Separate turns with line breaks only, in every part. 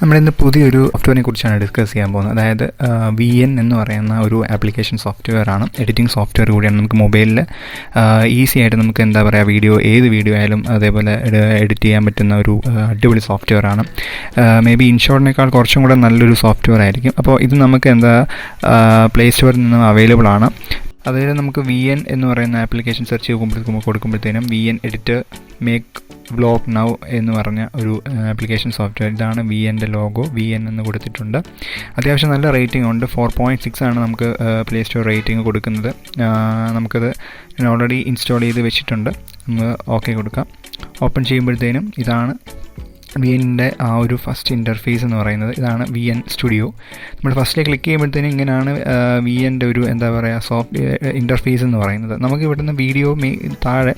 നമ്മളിന്ന് പുതിയൊരു സോഫ്റ്റ്വെയറിനെ കുറിച്ചാണ് ഡിസ്കസ് ചെയ്യാൻ പോകുന്നത്. അതായത് VN എന്ന് പറയുന്ന ഒരു ആപ്ലിക്കേഷൻ സോഫ്റ്റ്വെയർ ആണ്. എഡിറ്റിംഗ് സോഫ്റ്റ്വെയർ കൂടിയാണ്. നമുക്ക് മൊബൈലിൽ ഈസി ആയിട്ട് നമുക്ക് ഏത് വീഡിയോ ആയാലും അതേപോലെ എഡിറ്റ് ചെയ്യാൻ പറ്റുന്ന ഒരു അടിപൊളി സോഫ്റ്റ്വെയർ ആണ്. മേ ബി ഇൻഷോട്ടിനേക്കാൾ കുറച്ചും കൂടെ നല്ലൊരു സോഫ്റ്റ്വെയർ ആയിരിക്കും. അപ്പോൾ ഇത് നമുക്ക് പ്ലേ സ്റ്റോറിൽ നിന്നും അവൈലബിൾ ആണ്. അതായത് നമുക്ക് VN എന്ന് പറയുന്ന ആപ്ലിക്കേഷൻ സെർച്ച് കൊടുക്കുമ്പോഴത്തേനും VN editor make vlog now എന്ന് പറഞ്ഞ ഒരു ആപ്ലിക്കേഷൻ സോഫ്റ്റ്വെയർ. ഇതാണ് VNൻ്റെ ലോഗോ. VN എന്ന് കൊടുത്തിട്ടുണ്ട്. അത്യാവശ്യം നല്ല റേറ്റിംഗ് ഉണ്ട്. 4.6 ആണ് നമുക്ക് പ്ലേ സ്റ്റോർ റേറ്റിംഗ് കൊടുക്കുന്നത്. നമുക്കത് ഞാൻ ഓൾറെഡി ഇൻസ്റ്റാൾ ചെയ്ത് വെച്ചിട്ടുണ്ട്. നമുക്ക് ഓക്കെ കൊടുക്കാം. ഓപ്പൺ ചെയ്യുമ്പോഴത്തേനും ഇതാണ് VNൻ്റെ ആ ഒരു ഫസ്റ്റ് ഇൻ്റർഫേസ് എന്ന് പറയുന്നത്. ഇതാണ് VN സ്റ്റുഡിയോ. നമ്മൾ ഫസ്റ്റിലേക്ക് ക്ലിക്ക് ചെയ്യുമ്പോഴത്തേനും ഇങ്ങനെയാണ് VNൻ്റെ ഒരു ഇൻ്റർഫേസ് എന്ന് പറയുന്നത്. നമുക്ക് ഇവിടുന്ന് വീഡിയോ താഴെ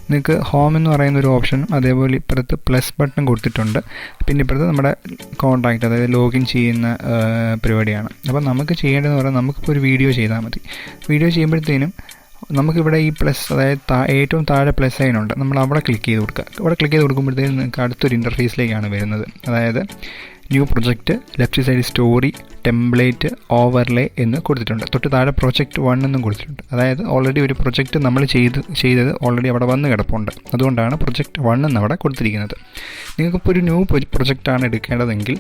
നിങ്ങൾക്ക് ഹോം എന്ന് പറയുന്ന ഒരു ഓപ്ഷനും അതേപോലെ ഇപ്പുറത്ത് പ്ലസ് ബട്ടൺ കൊടുത്തിട്ടുണ്ട്. പിന്നെ ഇപ്പുറത്ത് നമ്മുടെ കോൺടാക്റ്റ്, അതായത് ലോഗിൻ ചെയ്യുന്ന പരിപാടിയാണ്. അപ്പോൾ നമുക്ക് ചെയ്യേണ്ടതെന്ന് പറഞ്ഞാൽ നമുക്കിപ്പോൾ ഒരു വീഡിയോ ചെയ്താൽ മതി. വീഡിയോ ചെയ്യുമ്പോഴത്തേനും നമുക്കിവിടെ ഈ പ്ലസ്, അതായത് ഏറ്റവും താഴെ പ്ലസ് സൈൻ ഉണ്ട്. നമ്മൾ അവിടെ ക്ലിക്ക് ചെയ്ത് കൊടുക്കുക. അവിടെ ക്ലിക്ക് ചെയ്ത് കൊടുക്കുമ്പോഴത്തേക്കും നിങ്ങൾക്ക് അടുത്തൊരു ഇൻ്റർഫേസിലേക്കാണ് വരുന്നത്. അതായത് new project, left side story, template, overlay എന്ന് കൊടുത്തിട്ടുണ്ട്. തൊട്ട് താഴെ പ്രൊജക്റ്റ് 1 എന്നും കൊടുത്തിട്ടുണ്ട്. അതായത് ഓൾറെഡി ഒരു പ്രൊജക്റ്റ് നമ്മൾ ചെയ്തത് ഓൾറെഡി അവിടെ വന്ന് കിടപ്പുണ്ട്. അതുകൊണ്ടാണ് പ്രൊജക്റ്റ് 1 എന്ന് അവിടെ കൊടുത്തിരിക്കുന്നത്. നിങ്ങൾക്കിപ്പോൾ ഒരു ന്യൂ പ്രൊജക്റ്റാണ് എടുക്കേണ്ടതെങ്കിൽ,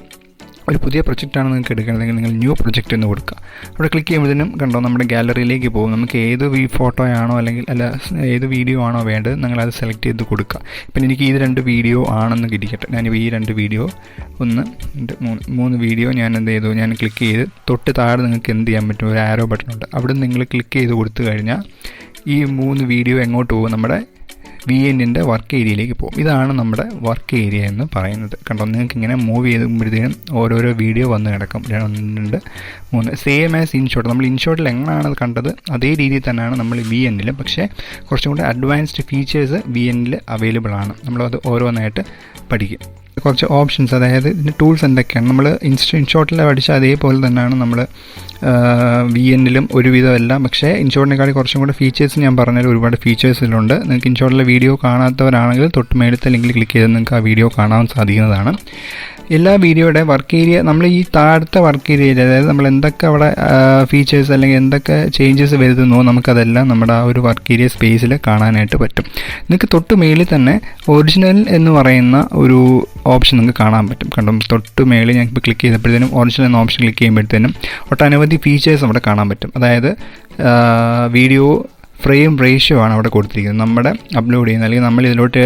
ഒരു പുതിയ പ്രൊജക്റ്റാണ് നിങ്ങൾക്ക് എടുക്കേണ്ടതെങ്കിൽ നിങ്ങൾ ന്യൂ പ്രൊജക്റ്റ് എന്ന് കൊടുക്കുക. അവിടെ ക്ലിക്ക് ചെയ്യുമ്പോഴത്തേനും കണ്ടോ നമ്മുടെ ഗാലറിയിലേക്ക് പോകും. നമുക്ക് ഏത് ഫോട്ടോയാണോ ഏത് വീഡിയോ ആണോ വേണ്ടത് നിങ്ങളത് സെലക്ട് ചെയ്ത് കൊടുക്കുക. ഇപ്പം എനിക്ക് ഈ 2 വീഡിയോ ആണെന്ന് ഇരിക്കട്ടെ. ഞാനിപ്പോൾ ഈ 2 വീഡിയോ 1, 2, 3 വീഡിയോ ഞാൻ ക്ലിക്ക് ചെയ്ത് തൊട്ട് താഴെ നിങ്ങൾക്ക് എന്ത് ചെയ്യാൻ പറ്റും, ഒരു ആരോ ബട്ടൺ ഉണ്ട്. അവിടെ നിങ്ങൾ ക്ലിക്ക് ചെയ്ത് കൊടുത്തു കഴിഞ്ഞാൽ ഈ 3 വീഡിയോ എങ്ങോട്ട് പോകും, നമ്മുടെ VNൻ്റെ വർക്ക് ഏരിയയിലേക്ക് പോകും. ഇതാണ് നമ്മുടെ വർക്ക് ഏരിയ എന്ന് പറയുന്നത്. കണ്ടോ, നിങ്ങൾക്ക് ഇങ്ങനെ മൂവ് ചെയ്തുമ്പോഴത്തേനും ഓരോരോ വീഡിയോ വന്ന് കിടക്കും. 2, 3 സെയിം ആസ് ഇൻഷോട്ട്. നമ്മൾ ഇൻഷോട്ടിൽ എങ്ങനെയാണ് കണ്ടത് അതേ രീതിയിൽ തന്നെയാണ് നമ്മൾ VNലും. പക്ഷേ കുറച്ചും കൂടി അഡ്വാൻസ്ഡ് ഫീച്ചേഴ്സ് VNൽ അവൈലബിൾ ആണ്. നമ്മളത് ഓരോന്നായിട്ട് പഠിക്കും. കുറച്ച് ഓപ്ഷൻസ്, അതായത് ഇതിൻ്റെ ടൂൾസ് എന്തൊക്കെയാണ്, നമ്മൾ ഇൻഷോട്ടിൽ പഠിച്ച അതേപോലെ തന്നെയാണ് നമ്മൾ VNലും ഒരുവിധമല്ല. പക്ഷേ ഇൻഷോട്ടിനേക്കാൾ കുറച്ചും കൂടെ ഫീച്ചേഴ്സ് ഞാൻ പറഞ്ഞാൽ ഒരുപാട് ഫീച്ചേഴ്സ് ഇതിലുണ്ട്. നിങ്ങൾക്ക് ഇൻഷോട്ടിലെ വീഡിയോ കാണാത്തവരാണെങ്കിൽ തൊട്ട് മേലത്തെ ലിങ്കിൽ ക്ലിക്ക് ചെയ്ത് നിങ്ങൾക്ക് ആ വീഡിയോ കാണാൻ സാധിക്കുന്നതാണ്. എല്ലാ വീഡിയോയുടെ വർക്ക് ഏരിയ, നമ്മൾ ഈ താഴത്തെ വർക്ക് ഏരിയയിൽ, അതായത് നമ്മൾ എന്തൊക്കെ അവിടെ ഫീച്ചേഴ്സ് അല്ലെങ്കിൽ എന്തൊക്കെ ചേഞ്ചസ് വരുത്തുന്നോ നമുക്കതെല്ലാം നമ്മുടെ ആ ഒരു വർക്ക് ഏരിയ സ്പേസിൽ കാണാനായിട്ട് പറ്റും. നിങ്ങൾക്ക് തൊട്ട് മേളിൽ തന്നെ ഒറിജിനൽ എന്ന് പറയുന്ന ഒരു ഓപ്ഷൻ നിങ്ങൾക്ക് കാണാൻ പറ്റും. കണ്ടോ, തൊട്ട് മേളിൽ ഞാൻ ഇപ്പോൾ ക്ലിക്ക് ചെയ്തപ്പോഴത്തേനും ഒറിജിനൽ എന്ന ഓപ്ഷൻ ക്ലിക്ക് ചെയ്യുമ്പോഴത്തേനും ഒട്ടനവധി ഫീച്ചേഴ്സ് അവിടെ കാണാൻ പറ്റും. അതായത് വീഡിയോ ഫ്രെയിം റേഷ്യോ ആണ് അവിടെ കൊടുത്തിരിക്കുന്നത്. നമ്മുടെ അപ്ലോഡ് ചെയ്യുന്ന അല്ലെങ്കിൽ നമ്മൾ ഇതിലോട്ട്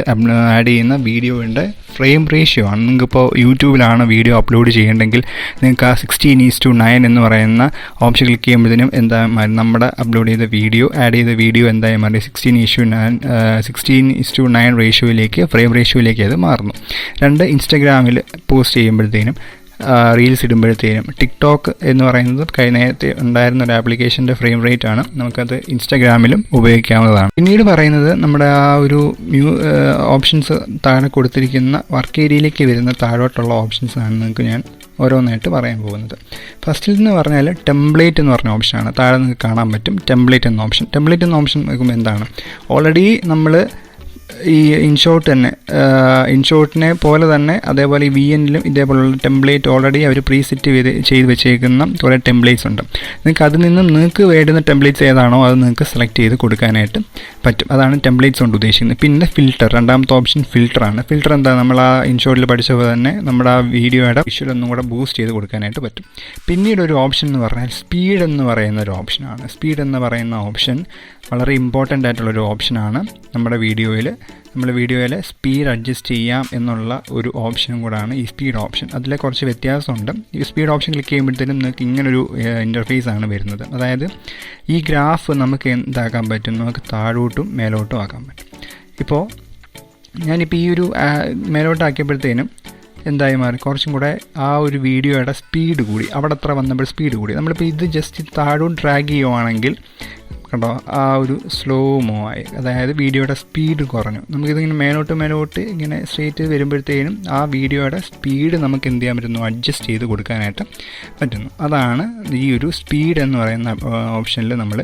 ആഡ് ചെയ്യുന്ന വീഡിയോയുടെ ഫ്രെയിം റേഷ്യോ ആണ്. നിങ്ങൾക്കിപ്പോൾ യൂട്യൂബിലാണ് വീഡിയോ അപ്ലോഡ് ചെയ്യേണ്ടെങ്കിൽ നിങ്ങൾക്ക് ആ 16:9 എന്ന് പറയുന്ന ഓപ്ഷൻ ക്ലിക്ക് ചെയ്യുമ്പോഴത്തേനും നമ്മുടെ അപ്ലോഡ് ചെയ്ത വീഡിയോ ആഡ് ചെയ്ത വീഡിയോ എന്തായാലും മാറി 16:9 റേഷ്യോയിലേക്ക്, ഫ്രെയിം റേഷ്യോയിലേക്ക് അത് മാറുന്നു. 2 ഇൻസ്റ്റഗ്രാമിൽ പോസ്റ്റ് ചെയ്യുമ്പോഴത്തേനും, റീൽസ് ഇടുമ്പോഴത്തേനും, ടിക്ടോക്ക് എന്ന് പറയുന്നത് നേരത്തെ ഉണ്ടായിരുന്ന ഒരു ആപ്ലിക്കേഷൻ്റെ ഫ്രെയിം റേറ്റ് ആണ്. നമുക്കത് ഇൻസ്റ്റഗ്രാമിലും ഉപയോഗിക്കാവുന്നതാണ്. പിന്നീട് പറയുന്നത് നമ്മുടെ ആ ഒരു ഓപ്ഷൻസ് താഴെ കൊടുത്തിരിക്കുന്ന വർക്ക് ഏരിയയിലേക്ക് വരുന്ന താഴോട്ടുള്ള ഓപ്ഷൻസ് ആണ് നിങ്ങൾക്ക് ഞാൻ ഓരോന്നായിട്ട് പറയാൻ പോകുന്നത്. ഫസ്റ്റിൽ നിന്ന് പറഞ്ഞാൽ ടെംപ്ലേറ്റ് എന്ന് പറഞ്ഞ ഓപ്ഷനാണ്. താഴെ നിങ്ങൾക്ക് കാണാൻ പറ്റും ടെംപ്ലേറ്റ് എന്ന ഓപ്ഷൻ. ടെംപ്ലേറ്റ് എന്ന ഓപ്ഷൻ നോക്കുമ്പോൾ എന്താണ്, ഓൾറെഡി നമ്മൾ ഈ ഇൻഷോട്ടിനെ പോലെ തന്നെ അതേപോലെ ഈ VNലും ഇതേപോലുള്ള ടെംപ്ലേറ്റ് ഓൾറെഡി അവർ പ്രീസെറ്റ് ചെയ്ത് വെച്ചേക്കുന്ന കുറേ ടെംപ്ലേറ്റ്സ് ഉണ്ട്. നിങ്ങൾക്ക് അതിൽ നിന്നും നിങ്ങൾക്ക് വേണ്ടുന്ന ടെംപ്ലേറ്റ്സ് ഏതാണോ അത് നിങ്ങൾക്ക് സെലക്ട് ചെയ്ത് കൊടുക്കാനായിട്ട് പറ്റും. അതാണ് ടെംപ്ലേറ്റ്സ് കൊണ്ട് ഉദ്ദേശിക്കുന്നത്. പിന്നെ ഫിൽറ്റർ, രണ്ടാമത്തെ ഓപ്ഷൻ ഫിൽറ്ററാണ്. ഫിൽറ്റർ എന്താ, നമ്മൾ ആ ഇൻഷോട്ടിൽ പഠിച്ച പോലെ തന്നെ നമ്മുടെ ആ വീഡിയോയുടെ വിഷ്വൽ ഒന്നും കൂടെ ബൂസ്റ്റ് ചെയ്ത് കൊടുക്കാനായിട്ട് പറ്റും. പിന്നീട് ഒരു ഓപ്ഷൻ എന്ന് പറഞ്ഞാൽ സ്പീഡ് എന്ന് പറയുന്ന ഒരു ഓപ്ഷനാണ്. സ്പീഡ് എന്ന് പറയുന്ന ഓപ്ഷൻ വളരെ ഇമ്പോർട്ടൻ്റ് ആയിട്ടുള്ളൊരു ഓപ്ഷനാണ്. നമ്മുടെ വീഡിയോയിൽ സ്പീഡ് അഡ്ജസ്റ്റ് ചെയ്യാം എന്നുള്ള ഒരു ഓപ്ഷനും കൂടാണ് ഈ സ്പീഡ് ഓപ്ഷൻ. അതിലെ കുറച്ച് വ്യത്യാസമുണ്ട്. ഈ സ്പീഡ് ഓപ്ഷൻ ക്ലിക്ക് ചെയ്യുമ്പോഴത്തേനും നിങ്ങൾക്ക് ഇങ്ങനൊരു ഇൻ്റർഫേസ് ആണ് വരുന്നത്. അതായത് ഈ ഗ്രാഫ് നമുക്ക് എന്താക്കാൻ പറ്റും, നമുക്ക് താഴോട്ടും മേലോട്ടും ആക്കാൻ പറ്റും. ഇപ്പോൾ ഞാനിപ്പോൾ ഈ ഒരു മേലോട്ടാക്കിയപ്പോഴത്തേനും എന്തായി മാറി, കുറച്ചും കൂടെ ആ ഒരു വീഡിയോയുടെ സ്പീഡ് കൂടി. അവിടെ അത്ര വന്നപ്പോൾ സ്പീഡ് കൂടി. നമ്മളിപ്പോൾ ഇത് ജസ്റ്റ് താഴോട്ട് ഡ്രാഗ് ചെയ്യുവാണെങ്കിൽ കണ്ടോ ആ ഒരു സ്ലോ മൂവ് ആയി, അതായത് വീഡിയോയുടെ സ്പീഡ് കുറഞ്ഞു. നമുക്കിതിങ്ങനെ മേലോട്ട് ഇങ്ങനെ സ്ട്രേറ്റ് വരുമ്പോഴത്തേനും ആ വീഡിയോയുടെ സ്പീഡ് നമുക്ക് എന്ത് ചെയ്യാൻ പറ്റുന്നു, അഡ്ജസ്റ്റ് ചെയ്ത് കൊടുക്കാനായിട്ട് പറ്റുന്നു. അതാണ് ഈ ഒരു സ്പീഡ് എന്ന് പറയുന്ന ഓപ്ഷനിൽ നമ്മൾ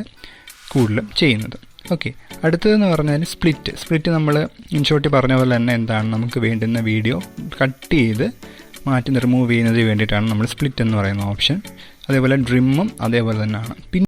കൂടുതലും ചെയ്യുന്നത്. ഓക്കെ, അടുത്തതെന്ന് പറഞ്ഞാൽ സ്പ്ലിറ്റ് നമ്മൾ ഇൻഷോട്ടിൽ പറഞ്ഞ പോലെ തന്നെ എന്താണ്, നമുക്ക് വേണ്ടുന്ന വീഡിയോ കട്ട് ചെയ്ത് റിമൂവ് ചെയ്യുന്നതിന് വേണ്ടിയിട്ടാണ് നമ്മൾ സ്പ്ലിറ്റ് എന്ന് പറയുന്ന ഓപ്ഷൻ. അതേപോലെ ഡ്രിമ്മും അതേപോലെ തന്നെയാണ്.